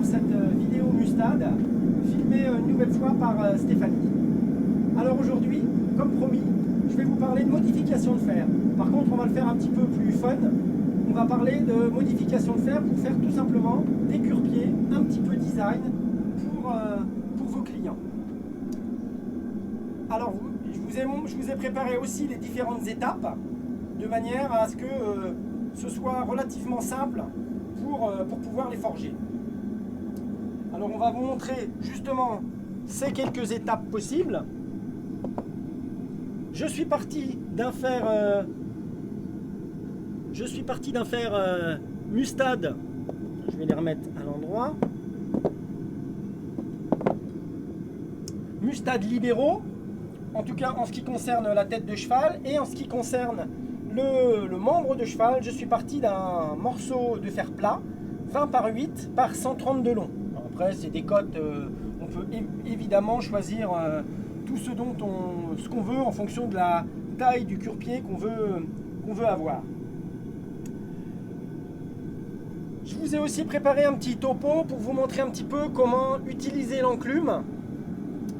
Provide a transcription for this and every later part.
cette vidéo Mustad, filmée une nouvelle fois par Stéphanie. Alors aujourd'hui, comme promis, je vais vous parler de modification de fer. Par contre, on va le faire un petit peu plus fun. On va parler de modification de fer pour faire tout simplement des cure-pieds un petit peu design pour vos clients. Alors, je vous ai préparé aussi les différentes étapes de manière à ce que ce soit relativement simple pour pouvoir les forger. Alors, on va vous montrer justement ces quelques étapes possibles. Je suis parti d'un fer Mustad. Je vais les remettre à l'endroit. Mustad libéraux, en tout cas en ce qui concerne la tête de cheval, et en ce qui concerne le membre de cheval, je suis parti d'un morceau de fer plat 20 par 8 par 130 de long. Alors après, c'est des cotes, on peut évidemment choisir tout ce qu'on veut en fonction de la taille du cure-pied qu'on veut avoir. Je vous ai aussi préparé un petit topo pour vous montrer un petit peu comment utiliser l'enclume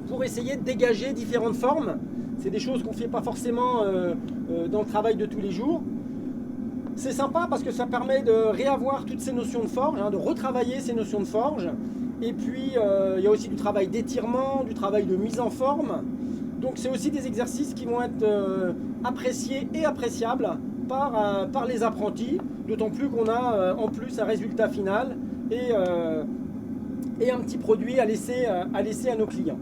pour essayer de dégager différentes formes. C'est des choses qu'on ne fait pas forcément dans le travail de tous les jours. C'est sympa parce que ça permet de réavoir toutes ces notions de forge, de retravailler ces notions de forge. Et puis, il y a aussi du travail d'étirement, du travail de mise en forme. Donc, c'est aussi des exercices qui vont être appréciés et appréciables par les apprentis, d'autant plus qu'on a en plus un résultat final et un petit produit à laisser à nos clients.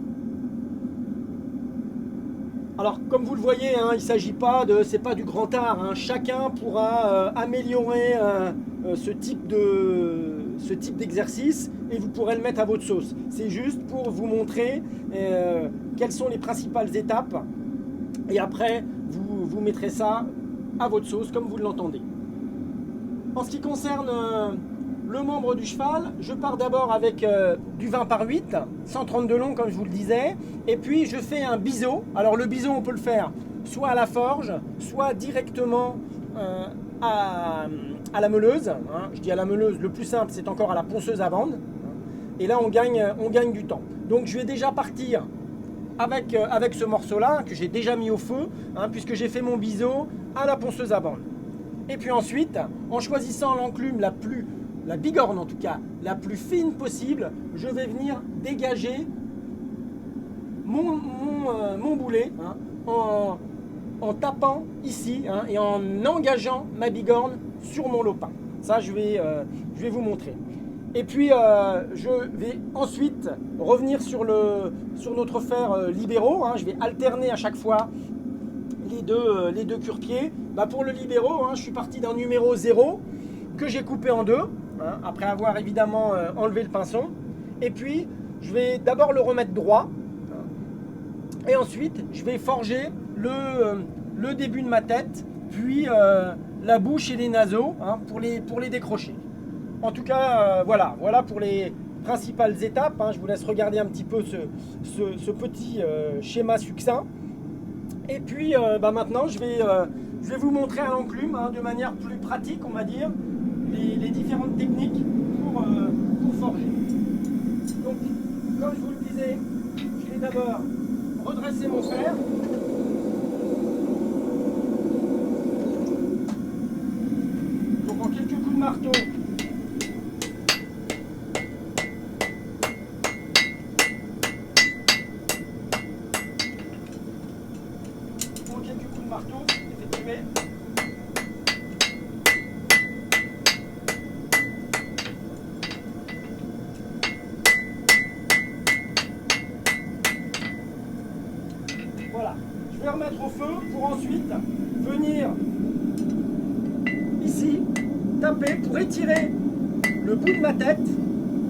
Alors, comme vous le voyez, il ne s'agit pas c'est pas du grand art. Chacun pourra améliorer ce type d'exercice et vous pourrez le mettre à votre sauce. C'est juste pour vous montrer quelles sont les principales étapes et après, vous mettrez ça à votre sauce comme vous l'entendez. En ce qui concerne le membre du cheval, je pars d'abord avec du 20 par 8, 130 de long comme je vous le disais, et puis je fais un biseau. Alors le biseau on peut le faire soit à la forge, soit directement à la meuleuse. Je dis à la meuleuse, le plus simple c'est encore à la ponceuse à bande. Et là on gagne du temps. Donc je vais déjà partir avec ce morceau-là que j'ai déjà mis au feu, puisque j'ai fait mon biseau à la ponceuse à bande. Et puis ensuite, en choisissant l'enclume la bigorne en tout cas, la plus fine possible, je vais venir dégager mon boulet en tapant ici et en engageant ma bigorne sur mon lopin. Ça, je vais vous montrer. Et puis, je vais ensuite revenir sur notre fer libéraux. Je vais alterner à chaque fois les deux cure-pieds. Pour le libéraux, je suis parti d'un numéro 0 que j'ai coupé en deux, après avoir évidemment enlevé le pinçon. Et puis, je vais d'abord le remettre droit. Et ensuite, je vais forger le début de ma tête, puis la bouche et les naseaux pour les décrocher. En tout cas, voilà pour les principales étapes. Je vous laisse regarder un petit peu ce petit schéma succinct. Et puis maintenant, je vais vous montrer à l'enclume de manière plus pratique, on va dire, les différentes techniques pour forger. Donc, comme je vous le disais, je vais d'abord redresser mon fer. Donc, en quelques coups de marteau, effectué. Voilà, je vais remettre au feu pour ensuite venir ici taper pour étirer le bout de ma tête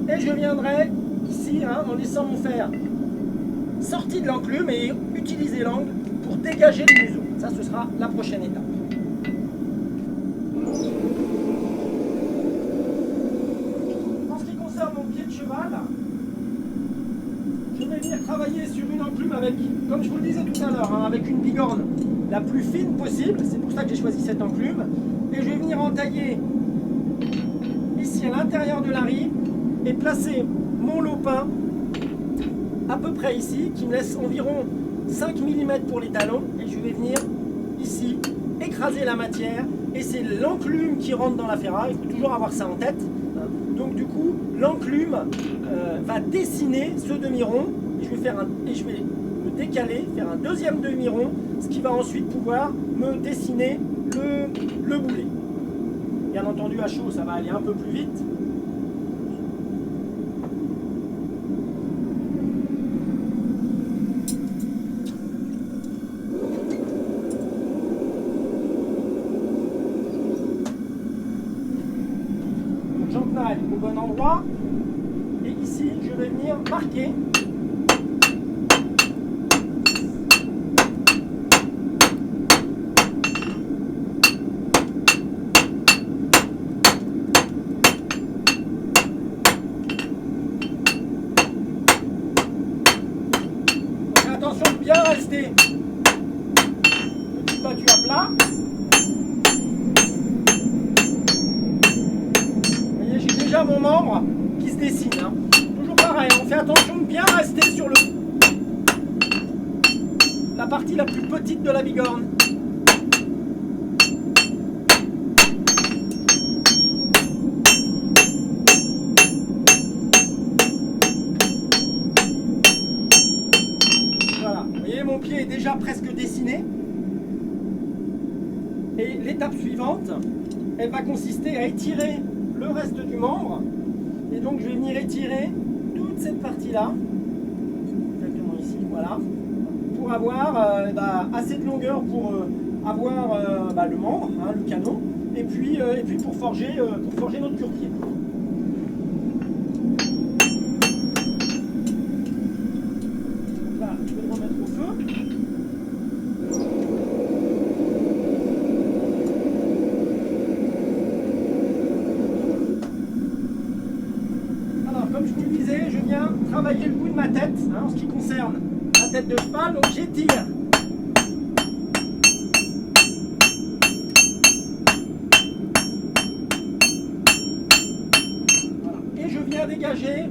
et je viendrai ici en laissant mon fer sorti de l'enclume et utiliser l'angle pour dégager le museau. Ça, ce sera la prochaine étape. En ce qui concerne mon pied de cheval, je vais venir travailler sur une enclume avec, comme je vous le disais tout à l'heure, avec une bigorne la plus fine possible. C'est pour ça que j'ai choisi cette enclume. Et je vais venir entailler ici à l'intérieur de la rive et placer mon lopin à peu près ici, qui me laisse environ 5 mm pour les talons, et je vais venir ici écraser la matière, et c'est l'enclume qui rentre dans la ferraille. Il faut toujours avoir ça en tête. Donc du coup, l'enclume va dessiner ce demi-rond, et je vais me décaler, faire un deuxième demi-rond, ce qui va ensuite pouvoir me dessiner le boulet. Bien entendu, à chaud, ça va aller un peu plus vite. J'encnaille au bon endroit. Et ici, je vais venir marquer. Attention de bien rester petit battu à plat. Vous voyez, j'ai déjà mon membre qui se dessine. Hein. Toujours pareil, on fait attention de bien rester sur la partie la plus petite de la bigorne. Mon pied est déjà presque dessiné, et l'étape suivante, elle va consister à étirer le reste du membre, et donc je vais venir étirer toute cette partie là, exactement ici, voilà, pour avoir assez de longueur pour avoir le membre, hein, le canon, et puis pour forger notre cure-pied. Comme je vous le disais, je viens travailler le bout de ma tête, hein, en ce qui concerne la tête de cheval, donc j'étire. Voilà. Et je viens dégager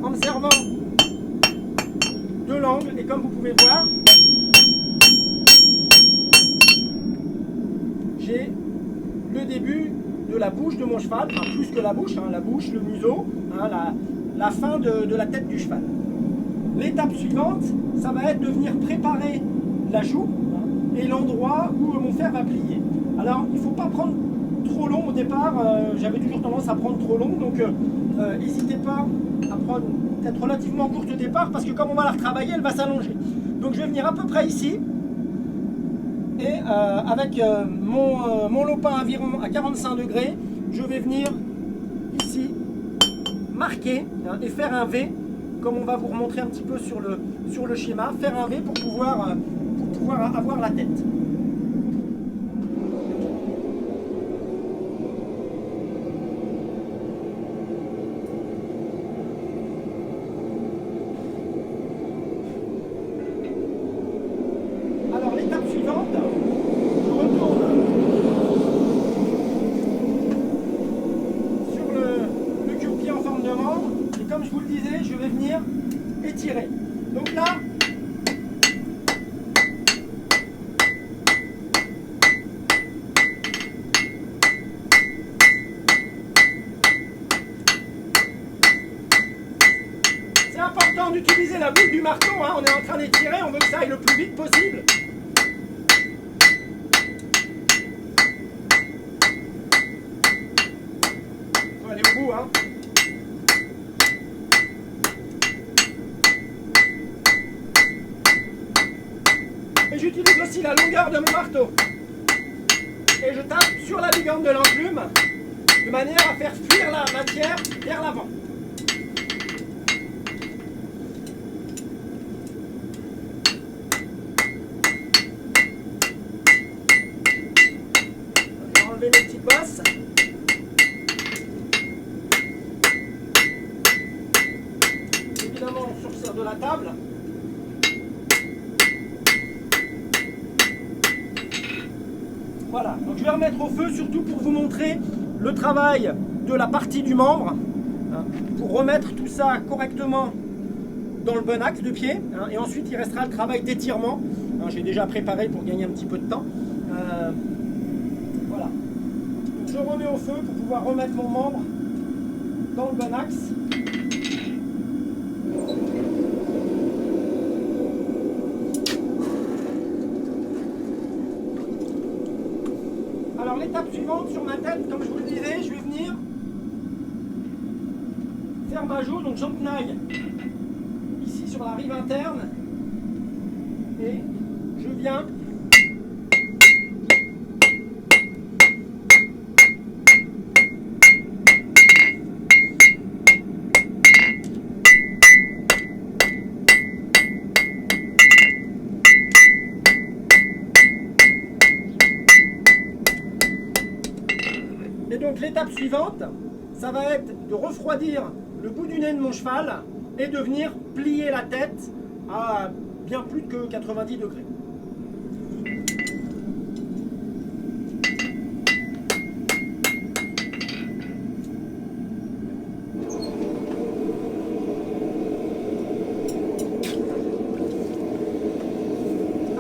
en me servant de l'angle, et comme vous pouvez voir, j'ai le début de la bouche de mon cheval, enfin plus que la bouche, hein, la bouche, le museau, hein, la fin de la tête du cheval. L'étape suivante, ça va être de venir préparer la joue, hein, et l'endroit où mon fer va plier. Alors il ne faut pas prendre trop long au départ, j'avais toujours tendance à prendre trop long, donc n'hésitez pas à prendre peut-être relativement courte au départ, parce que comme on va la retravailler, elle va s'allonger. Donc je vais venir à peu près ici, et avec mon lopin aviron à 45 degrés, je vais venir ici marquer, hein, et faire un V, comme on va vous remontrer un petit peu sur le schéma, faire un V pour pouvoir avoir la tête. Alors l'étape suivante, je retourne sur le cure-pied en forme de membre, et comme je vous le disais, je vais venir étirer. Donc là, c'est important d'utiliser la boule du marteau, hein. On est en train d'étirer, on veut que ça aille le plus vite possible. On va aller au bout, hein. Et j'utilise aussi la longueur de mon marteau. Et je tape sur la bigorne de l'enclume de manière à faire fuir la matière vers l'avant. Je vais enlever mes petites bosses. Évidemment, on se sert de la table. Voilà, donc je vais remettre au feu surtout pour vous montrer le travail de la partie du membre, hein, pour remettre tout ça correctement dans le bon axe de pied, hein, et ensuite il restera le travail d'étirement. Hein, j'ai déjà préparé pour gagner un petit peu de temps. Voilà. Donc je remets au feu pour pouvoir remettre mon membre dans le bon axe. Alors l'étape suivante sur ma tête, comme je vous le disais, je vais venir faire ma joue, donc j'empenaille ici sur la rive interne et je viens et donc l'étape suivante, ça va être de refroidir le bout du nez de mon cheval et de venir plier la tête à bien plus que 90 degrés.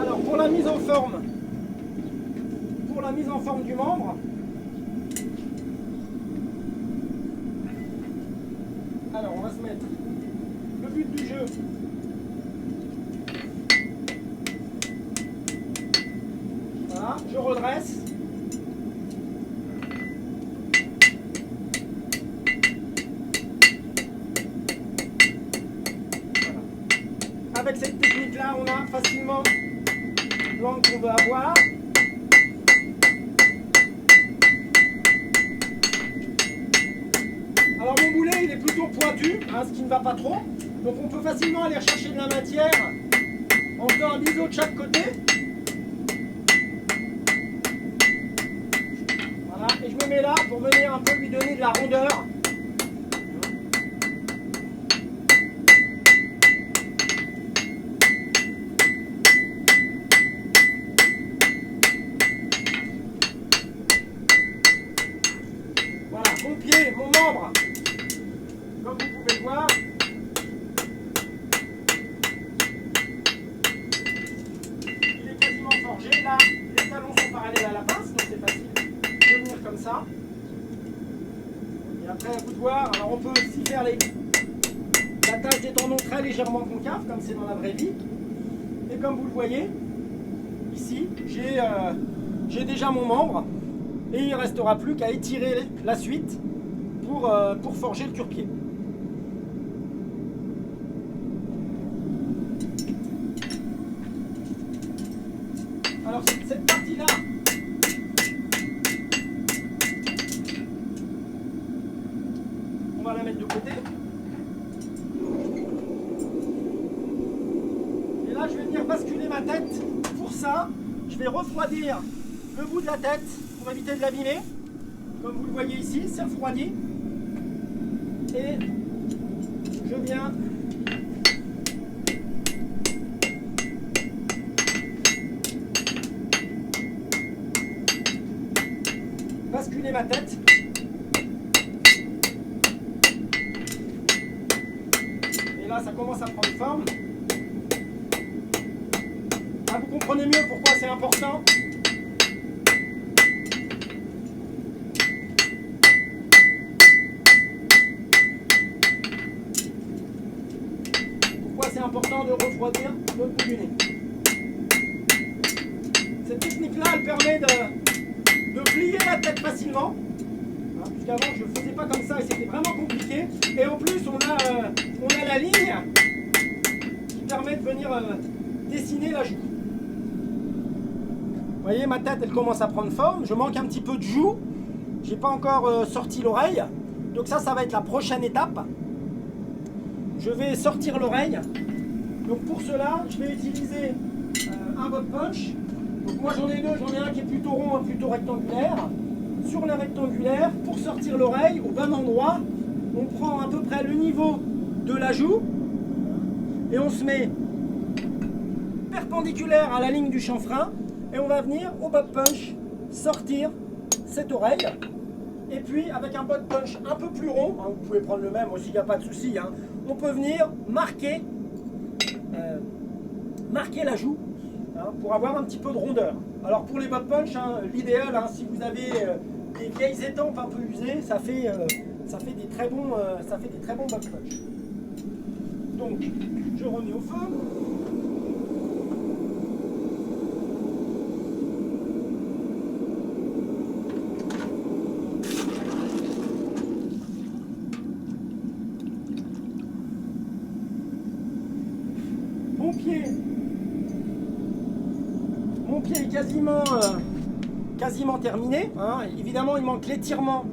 Alors pour la mise en forme du membre, alors on va se mettre le but du jeu. Voilà, je redresse. Voilà. Avec cette technique-là, on a facilement l'angle qu'on veut avoir. Alors mon boulet il est plutôt pointu, hein, ce qui ne va pas trop. Donc on peut facilement aller chercher de la matière en faisant un biseau de chaque côté. Voilà, et je me mets là pour venir un peu lui donner de la rondeur. Voilà, mon pied, mon membre, comme vous pouvez le voir, il est quasiment forgé. Là, les talons sont parallèles à la pince, donc c'est facile de venir comme ça. Et après, à vous de voir, alors on peut aussi faire l'attache des tendons très légèrement concaves, comme c'est dans la vraie vie. Et comme vous le voyez, ici, j'ai déjà mon membre. Et il ne restera plus qu'à étirer la suite pour forger le cure-pied. Alors cette partie-là, on va la mettre de côté. Et là, je vais venir basculer ma tête. Pour ça, je vais refroidir le bout de la tête pour éviter de l'abîmer. Comme vous le voyez ici, c'est refroidi. Et je viens basculer ma tête. Et là, ça commence à prendre forme. Là, vous comprenez mieux pourquoi c'est important. C'est important de refroidir le bout du nez. Cette technique-là, elle permet de plier la tête facilement. Hein, puisqu'avant, je ne faisais pas comme ça et c'était vraiment compliqué. Et en plus, on a la ligne qui permet de venir dessiner la joue. Vous voyez, ma tête, elle commence à prendre forme. Je manque un petit peu de joue. Je n'ai pas encore sorti l'oreille. Donc ça va être la prochaine étape. Je vais sortir l'oreille. Donc pour cela, je vais utiliser un bob punch. Donc moi j'en ai deux, j'en ai un qui est plutôt rond, un plutôt rectangulaire. Sur le rectangulaire, pour sortir l'oreille au bon endroit, on prend à peu près le niveau de la joue et on se met perpendiculaire à la ligne du chanfrein et on va venir au bob punch sortir cette oreille. Et puis avec un bot punch un peu plus rond, hein, vous pouvez prendre le même aussi, il n'y a pas de souci, hein, on peut venir marquer la joue, hein, pour avoir un petit peu de rondeur. Alors pour les bot punch, hein, l'idéal, hein, si vous avez des vieilles étampes un peu usées, ça fait des très bons bot punch. Donc je remets au feu. Mon pied est quasiment terminé, hein. Évidemment, il manque l'étirement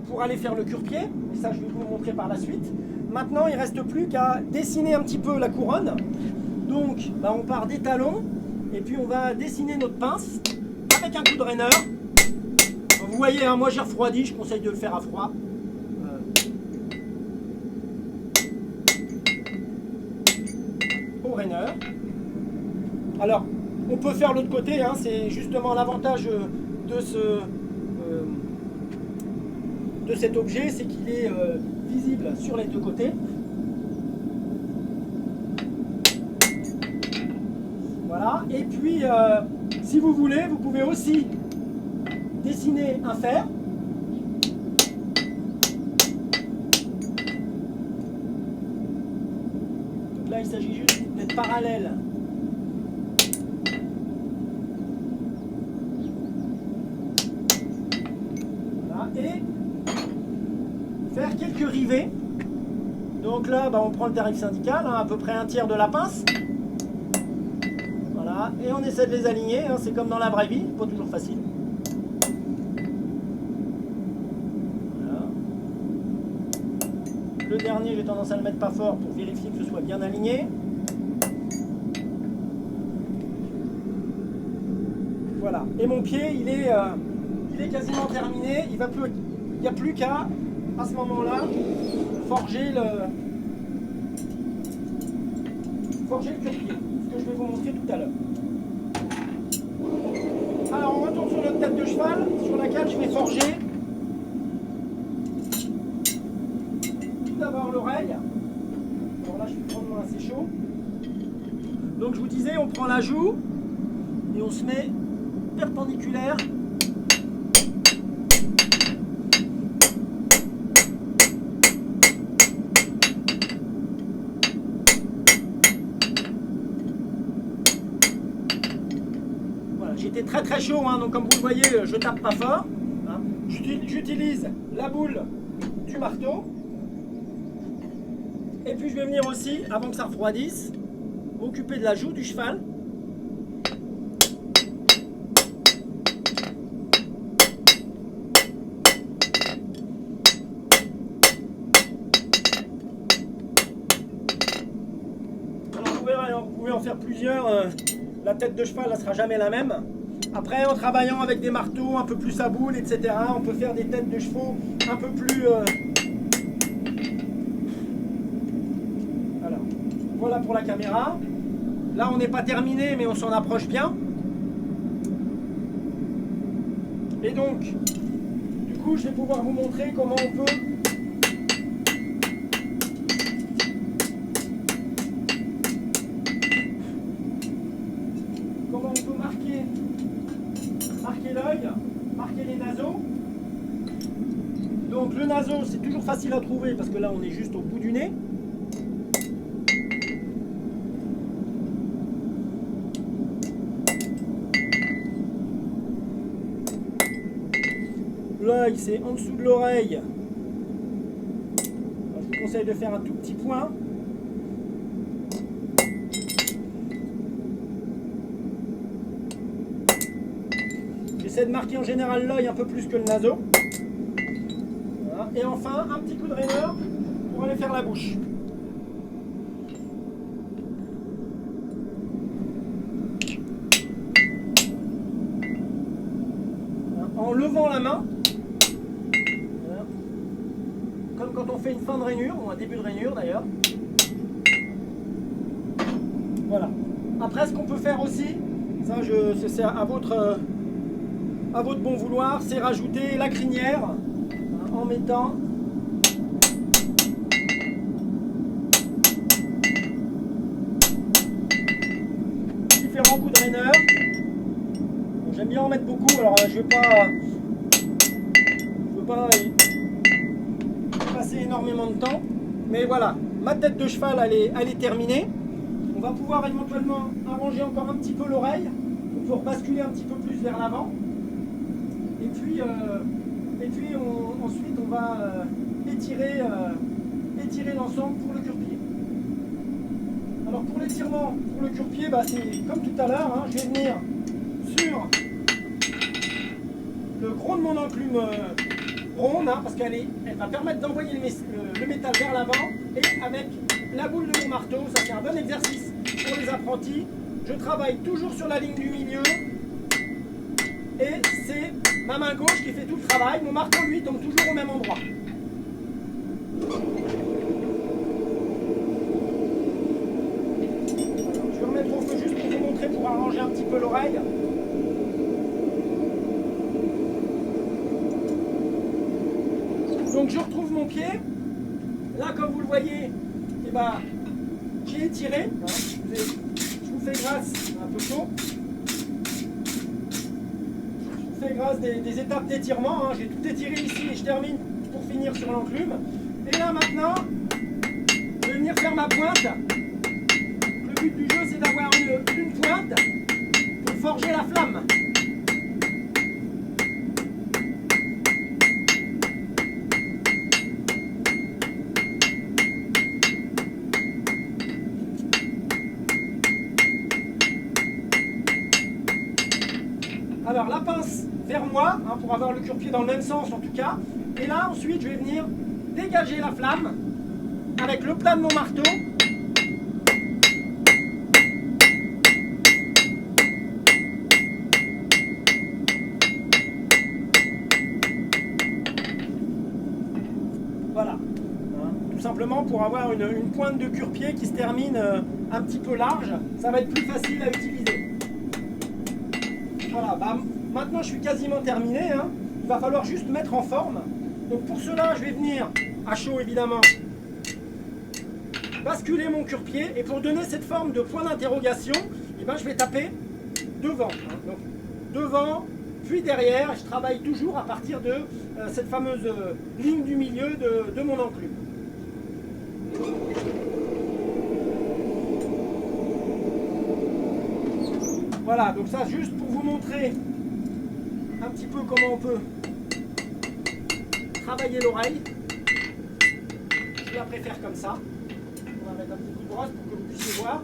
pour aller faire le cure-pied, et ça je vais vous le montrer par la suite. Maintenant, il ne reste plus qu'à dessiner un petit peu la couronne. Donc, on part des talons, et puis on va dessiner notre pince avec un coup de raineur. Vous voyez, hein, moi j'ai refroidi, je conseille de le faire à froid. Au raineur. Alors, on peut faire l'autre côté, hein, c'est justement l'avantage de cet objet, c'est qu'il est visible sur les deux côtés. Voilà, et puis si vous voulez, vous pouvez aussi dessiner un fer. Donc là, il s'agit juste d'être parallèle. Et faire quelques rivets. Donc là, on prend le tarif syndical, hein, à peu près un tiers de la pince. Voilà, et on essaie de les aligner, hein, c'est comme dans la vraie vie, pas toujours facile. Voilà. Le dernier, j'ai tendance à le mettre pas fort pour vérifier que ce soit bien aligné. Voilà, et mon pied, il est quasiment terminé, il n'y a plus qu'à, à ce moment-là, forger le cure-pied, ce que je vais vous montrer tout à l'heure. Alors on retourne sur notre tête de cheval, sur laquelle je vais forger tout d'abord l'oreille. Alors là je vais prendre assez chaud. Donc je vous disais, on prend la joue et on se met perpendiculaire . J'étais très chaud, hein, donc comme vous le voyez, je tape pas fort. Hein. J'utilise la boule du marteau. Et puis je vais venir aussi, avant que ça refroidisse, m'occuper de la joue du cheval. Alors vous pouvez en faire plusieurs. La tête de cheval, elle ne sera jamais la même. Après, en travaillant avec des marteaux un peu plus à boule, etc., on peut faire des têtes de chevaux un peu plus... Voilà pour la caméra. Là, on n'est pas terminé, mais on s'en approche bien. Et donc, du coup, je vais pouvoir vous montrer comment on peut... marquer l'œil, marquer les naseaux. Donc le naseau, c'est toujours facile à trouver parce que là on est juste au bout du nez. L'œil, c'est en dessous de l'oreille. Je vous conseille de faire un tout petit point. J'essaie de marquer en général l'œil un peu plus que le naseau. Voilà. Et enfin, un petit coup de raineur pour aller faire la bouche. Voilà. En levant la main, voilà. Comme quand on fait une fin de rainure, ou un début de rainure d'ailleurs. Voilà. Après, ce qu'on peut faire aussi, ça c'est à à votre bon vouloir, c'est rajouter la crinière en mettant différents coups de raineur. J'aime bien en mettre beaucoup, alors je ne veux pas y passer énormément de temps. Mais voilà, ma tête de cheval elle est terminée. On va pouvoir éventuellement arranger encore un petit peu l'oreille pour basculer un petit peu plus vers l'avant. Et puis ensuite on va étirer l'ensemble pour le cure-pied. Alors pour l'étirement, pour le cure-pied, bah, c'est comme tout à l'heure, hein, je vais venir sur le gros de mon enclume ronde, hein, parce qu'elle va permettre d'envoyer le métal vers l'avant, et avec la boule de mon marteau, ça c'est un bon exercice pour les apprentis. Je travaille toujours sur la ligne du milieu, et c'est ma main gauche qui fait tout le travail. Mon marteau, lui, tombe toujours au même endroit. Je vais remettre au feu juste pour vous montrer, pour arranger un petit peu l'oreille. Donc je retrouve mon pied. Là, comme vous le voyez, eh ben, j'ai étiré. Je vous fais grâce, un peu chaud. Je vous fais grâce des étapes d'étirement. Hein. J'ai tout étiré ici et je termine pour finir sur l'enclume. Et là maintenant, je vais venir faire ma pointe. Le but du jeu, c'est d'avoir une pointe pour forger la flamme. Alors la pince vers moi, hein, pour avoir le cure-pied dans le même sens en tout cas. Et là ensuite je vais venir dégager la flamme avec le plat de mon marteau. Voilà. Hein, tout simplement pour avoir une pointe de cure-pied qui se termine un petit peu large. Ça va être plus facile à utiliser. Voilà, bah, maintenant je suis quasiment terminé, hein. Il va falloir juste mettre en forme. Donc pour cela, je vais venir, à chaud évidemment, basculer mon cure-pied. Et pour donner cette forme de point d'interrogation, eh ben, je vais taper devant. Hein. Donc devant, puis derrière. Je travaille toujours à partir de cette fameuse ligne du milieu de mon enclume. Voilà, donc ça juste pour vous montrer un petit peu comment on peut travailler l'oreille. Je la préfère comme ça. On va mettre un petit coup de brosse pour que vous puissiez voir.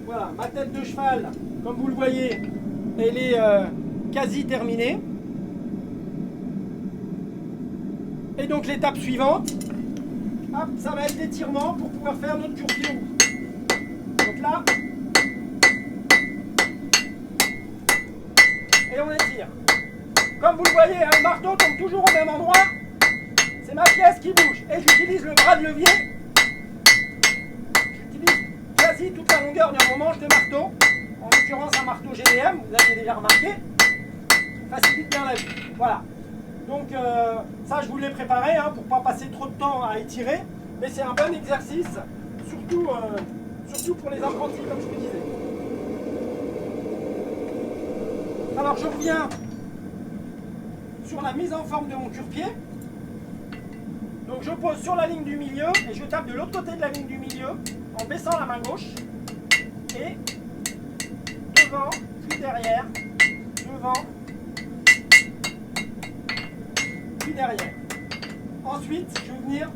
Voilà, ma tête de cheval, comme vous le voyez, elle est quasi terminée. Et donc l'étape suivante, hop, ça va être l'étirement pour pouvoir faire notre cure-pied haut. Donc là, et on étire. Comme vous le voyez, hein, le marteau tombe toujours au même endroit. C'est ma pièce qui bouge. Et j'utilise le bras de levier. J'utilise quasi toute la longueur de mon manche de marteau. En l'occurrence un marteau GDM, vous avez déjà remarqué. Facilite bien la vie. Voilà. Donc ça je vous l'ai préparé hein, pour ne pas passer trop de temps à étirer. Mais c'est un bon exercice, surtout pour les apprentis comme je vous disais. Alors je reviens sur la mise en forme de mon cure-pied. Donc je pose sur la ligne du milieu et je tape de l'autre côté de la ligne du milieu en baissant la main gauche. Et devant, puis derrière, devant, puis derrière. Ensuite, je vais venir.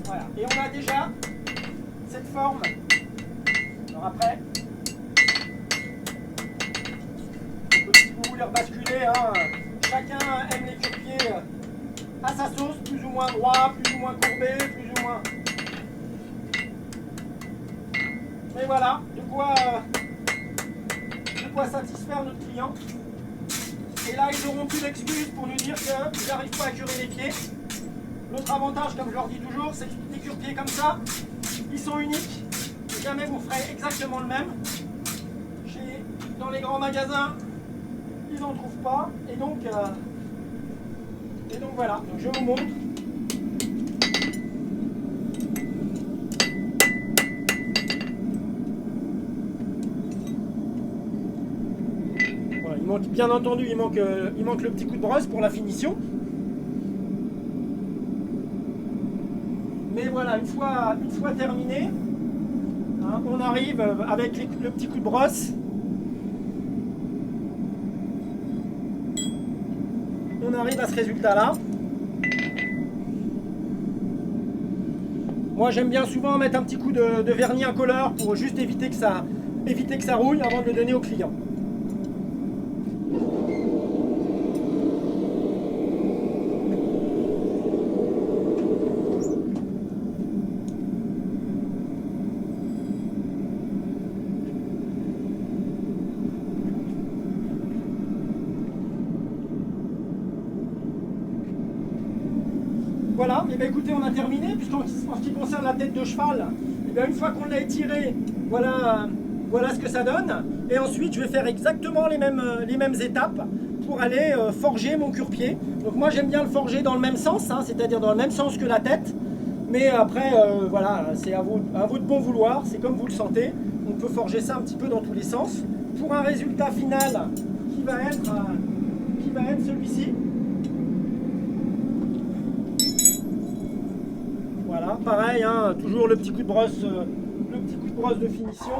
Voilà. Et on a déjà cette forme. Alors après, si vous voulez rebasculer, hein, chacun aime les cure-pieds à sa sauce, plus ou moins droit, plus ou moins courbé, plus ou moins. Mais voilà, de quoi satisfaire notre client. Et là, ils n'auront plus d'excuses pour nous dire qu'ils n'arrivent pas à curer les pieds. L'autre avantage, comme je leur dis toujours, c'est que les cure-pieds pieds comme ça, ils sont uniques. Jamais vous ferez exactement le même. Dans les grands magasins, ils n'en trouvent pas. Et donc voilà, donc je vous montre. Voilà, il manque, bien entendu, il manque le petit coup de brosse pour la finition. Mais voilà, une fois terminé, hein, on arrive avec le petit coup de brosse. On arrive à ce résultat-là. Moi, j'aime bien souvent mettre un petit coup de vernis incolore pour juste éviter que ça rouille avant de le donner au client. Voilà, et bien écoutez, on a terminé, puisqu'en ce qui concerne la tête de cheval, et bien une fois qu'on l'a étiré, voilà ce que ça donne. Et ensuite, je vais faire exactement les mêmes étapes pour aller forger mon cure-pied. Donc moi, j'aime bien le forger dans le même sens, hein, c'est-à-dire dans le même sens que la tête. Mais après, voilà, c'est à vous de bon vouloir, c'est comme vous le sentez. On peut forger ça un petit peu dans tous les sens pour un résultat final qui va être celui-ci. Voilà, pareil, hein, toujours le petit coup de brosse de finition.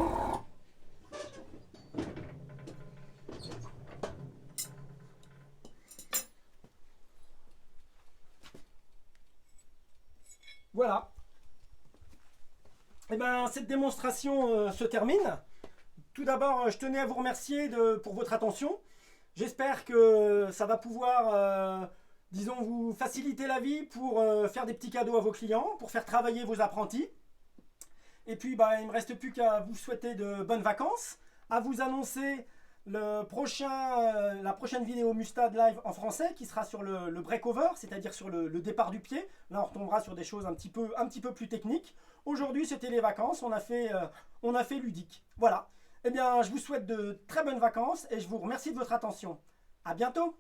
Voilà. Et ben cette démonstration se termine. Tout d'abord, je tenais à vous remercier pour votre attention. J'espère que ça va pouvoir disons, vous faciliter la vie pour faire des petits cadeaux à vos clients, pour faire travailler vos apprentis. Et puis, bah, il ne me reste plus qu'à vous souhaiter de bonnes vacances, à vous annoncer la prochaine vidéo Mustad Live en français qui sera sur le break-over, c'est-à-dire sur le départ du pied. Là, on retombera sur des choses un petit peu plus techniques. Aujourd'hui, c'était les vacances, on a fait ludique. Voilà. Eh bien, je vous souhaite de très bonnes vacances et je vous remercie de votre attention. À bientôt!